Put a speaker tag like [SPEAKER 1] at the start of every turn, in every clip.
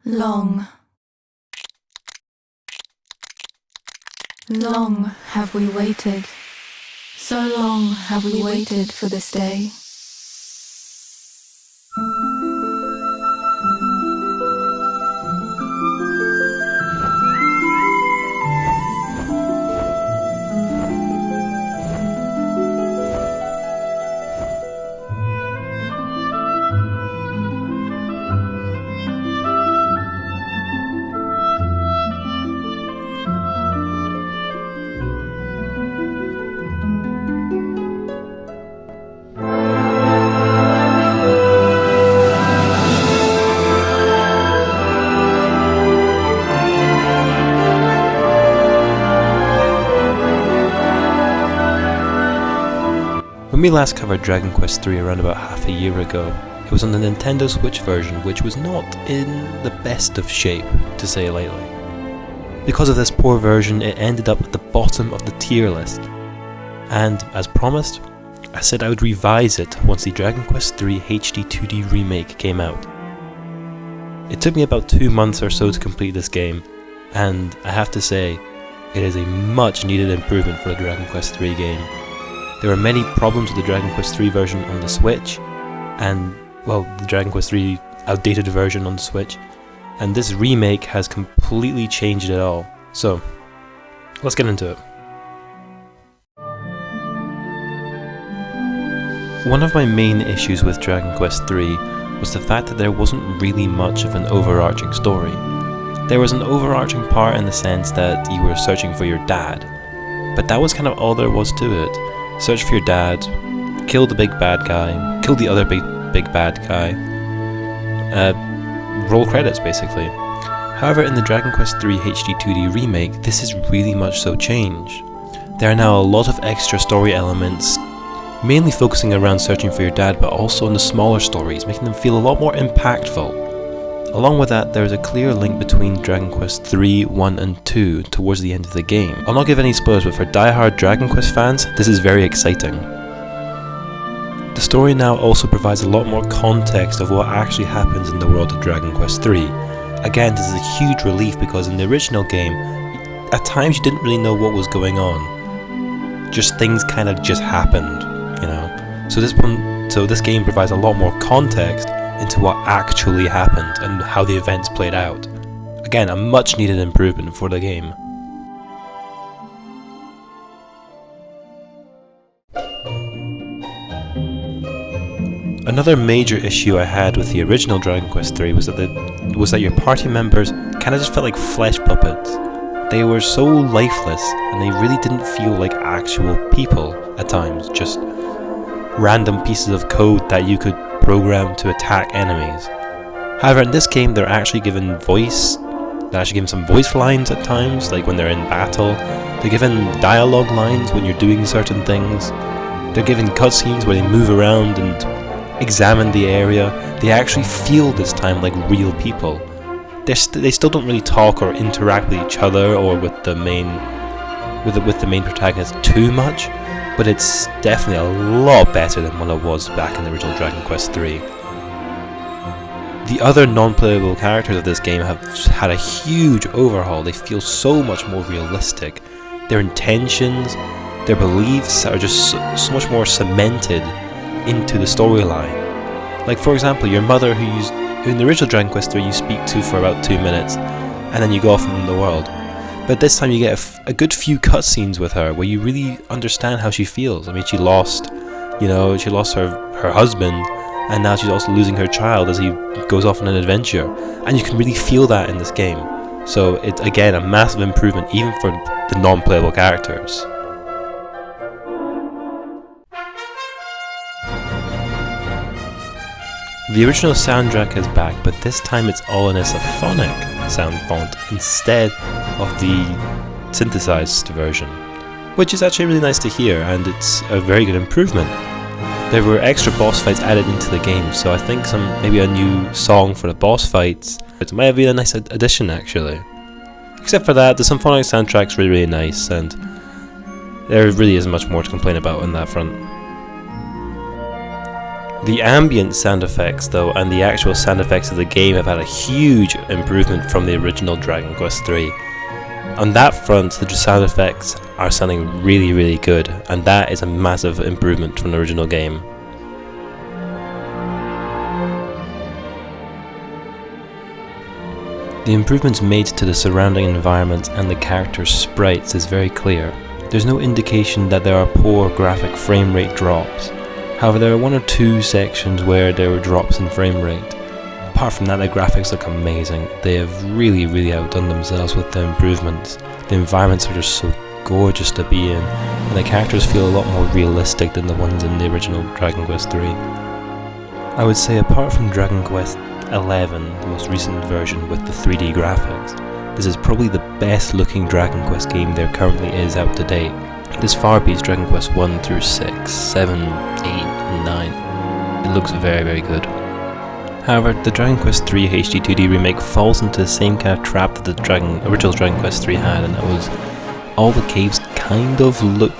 [SPEAKER 1] Long, long have we waited, so long have we waited for this day.
[SPEAKER 2] When we last covered Dragon Quest III around about half a year ago, it was on the Nintendo Switch version, which was not in the best of shape, to say it lightly. Because of this poor version, it ended up at the bottom of the tier list, and as promised, I said I would revise it once the Dragon Quest III HD-2D Remake came out. It took me about 2 months or so to complete this game, and I have to say, it is a much needed improvement for a Dragon Quest III game. There were many problems with the Dragon Quest III version on the Switch, and, well, the Dragon Quest III outdated version on the Switch, and this remake has completely changed it all. So, let's get into it. One of my main issues with Dragon Quest III was the fact that there wasn't really much of an overarching story. There was an overarching part in the sense that you were searching for your dad, but that was kind of all there was to it. Search for your dad, kill the big bad guy, kill the other big bad guy, roll credits basically. However, in the Dragon Quest III HD-2D Remake, this is really much so changed. There are now a lot of extra story elements, mainly focusing around searching for your dad, but also in the smaller stories, making them feel a lot more impactful. Along with that, there is a clear link between Dragon Quest 3, 1 and 2 towards the end of the game. I'll not give any spoilers, but for die-hard Dragon Quest fans, this is very exciting. The story now also provides a lot more context of what actually happens in the world of Dragon Quest 3. Again, this is a huge relief because in the original game, at times you didn't really know what was going on. Just things kind of just happened, you know. So this game provides a lot more context into what actually happened and how the events played out. Again, a much needed improvement for the game. Another major issue I had with the original Dragon Quest III was that your party members kind of just felt like flesh puppets. They were so lifeless and they really didn't feel like actual people at times, just random pieces of code that you could program to attack enemies. However, in this game they're actually given some voice lines at times, like when they're in battle. They're given dialogue lines when you're doing certain things. They're given cutscenes where they move around and examine the area. They actually feel this time like real people. They still don't really talk or interact with each other or with the main protagonist too much, but it's definitely a lot better than what it was back in the original Dragon Quest III. The other non-playable characters of this game have had a huge overhaul. They feel so much more realistic. Their intentions, their beliefs are just so much more cemented into the storyline. Like for example, your mother who in the original Dragon Quest III you speak to for about 2 minutes, and then you go off in the world. But this time you get a good few cutscenes with her where you really understand how she feels. I mean, she lost her husband, and now she's also losing her child as he goes off on an adventure. And you can really feel that in this game. So it's, again, a massive improvement even for the non-playable characters. The original soundtrack is back, but this time it's all in a symphonic sound font instead of the synthesized version, which is actually really nice to hear, and it's a very good improvement. There were extra boss fights added into the game, so I think maybe a new song for the boss fights. It might have been a nice addition actually. Except for that, the symphonic soundtrack's really nice, and there really isn't much more to complain about on that front. The ambient sound effects though, and the actual sound effects of the game have had a huge improvement from the original Dragon Quest III. On that front, the sound effects are sounding really, really good, and that is a massive improvement from the original game. The improvements made to the surrounding environment and the characters' sprites is very clear. There's no indication that there are poor graphic frame rate drops. However, there are one or two sections where there were drops in frame rate. Apart from that, the graphics look amazing. They have really outdone themselves with the improvements. The environments are just so gorgeous to be in, and the characters feel a lot more realistic than the ones in the original Dragon Quest III. I would say apart from Dragon Quest 11, the most recent version with the 3D graphics, this is probably the best looking Dragon Quest game there currently is out to date. This far beats Dragon Quest 1 through 6, 7, 8 and 9. It looks very good. However, the Dragon Quest III HD-2D Remake falls into the same kind of trap that the original Dragon Quest III had, and that was all the caves kind of look...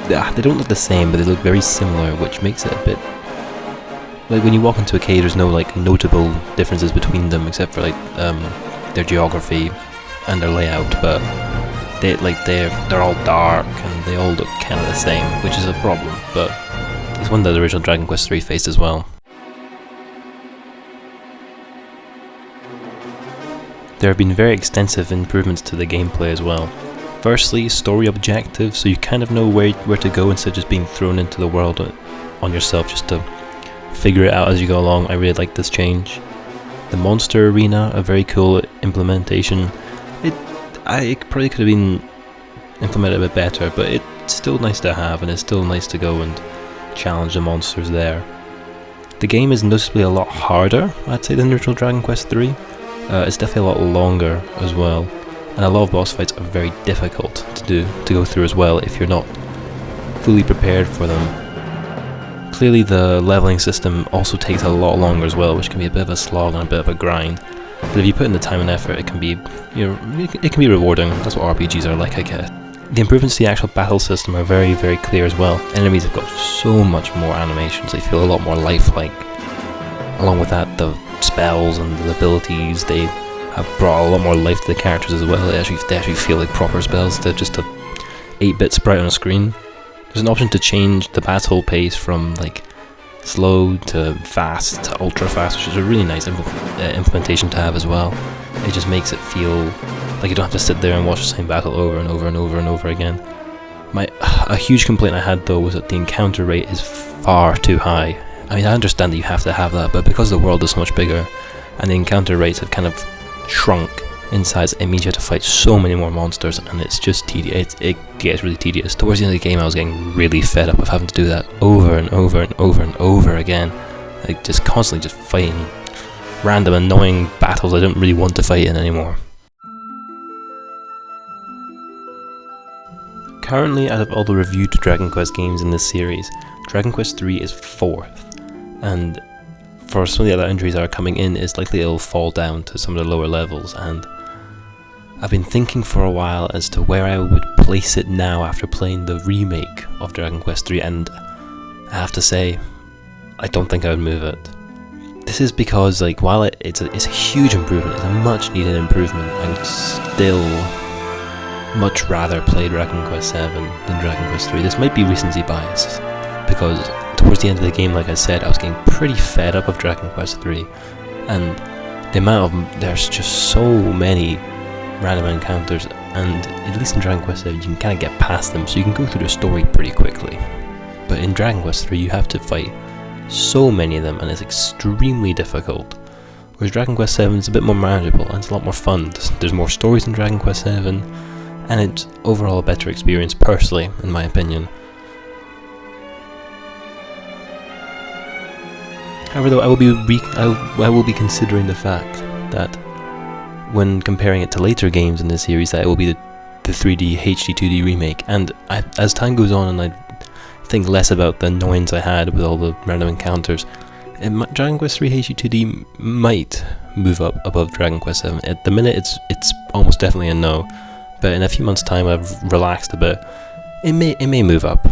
[SPEAKER 2] they don't look the same, but they look very similar, which makes it a bit... like when you walk into a cave, there's no like notable differences between them except for like their geography and their layout, but they're all dark and they all look kind of the same, which is a problem, but it's one that the original Dragon Quest III faced as well. There have been very extensive improvements to the gameplay as well. Firstly, story objectives, so you kind of know where to go instead of just being thrown into the world on yourself just to figure it out as you go along. I really like this change. The monster arena, a very cool implementation. It probably could have been implemented a bit better, but it's still nice to have, and it's still nice to go and challenge the monsters there. The game is noticeably a lot harder, I'd say, than the original Dragon Quest III. It's definitely a lot longer as well, and a lot of boss fights are very difficult to go through as well if you're not fully prepared for them. Clearly the leveling system also takes a lot longer as well, which can be a bit of a slog and a bit of a grind. But if you put in the time and effort, it can be, it can be rewarding. That's what RPGs are like, I guess. The improvements to the actual battle system are very clear as well. Enemies have got so much more animations, they feel a lot more lifelike. Along with that, the spells and the abilities, they have brought a lot more life to the characters as well. They actually feel like proper spells. They're just a 8-bit sprite on a screen. There's an option to change the battle pace from like slow to fast to ultra fast, which is a really nice implementation to have as well. It just makes it feel like you don't have to sit there and watch the same battle over and over again. A huge complaint I had though was that the encounter rate is far too high. I mean, I understand that you have to have that, but because the world is so much bigger and the encounter rates have kind of shrunk in size, it means you have to fight so many more monsters, and it's just tedious. It gets really tedious. Towards the end of the game, I was getting really fed up of having to do that over and over again. Like just constantly just fighting random annoying battles I don't really want to fight in anymore. Currently, out of all the reviewed Dragon Quest games in this series, Dragon Quest III is 4th, and for some of the other entries that are coming in, it's likely it'll fall down to some of the lower levels, and I've been thinking for a while as to where I would place it now after playing the remake of Dragon Quest III, and I have to say, I don't think I would move it. This is because, like, while it's a huge improvement, it's a much needed improvement, I would still much rather play Dragon Quest VII than Dragon Quest III. This might be recency bias, because towards the end of the game, like I said, I was getting pretty fed up of Dragon Quest III, and the amount of, there's just so many random encounters, and at least in Dragon Quest VII you can kind of get past them, so you can go through the story pretty quickly. But in Dragon Quest III you have to fight so many of them, and it's extremely difficult. Whereas Dragon Quest VII is a bit more manageable, and it's a lot more fun. There's more stories in Dragon Quest VII, and it's overall a better experience, personally, in my opinion. However, though, I will be considering the fact that when comparing it to later games in the series, that it will be the 3D HD-2D Remake, and as time goes on and I think less about the annoyance I had with all the random encounters, Dragon Quest III HD-2D might move up above Dragon Quest VII. At the minute, it's almost definitely a no, but in a few months' time, I've relaxed a bit. It may move up.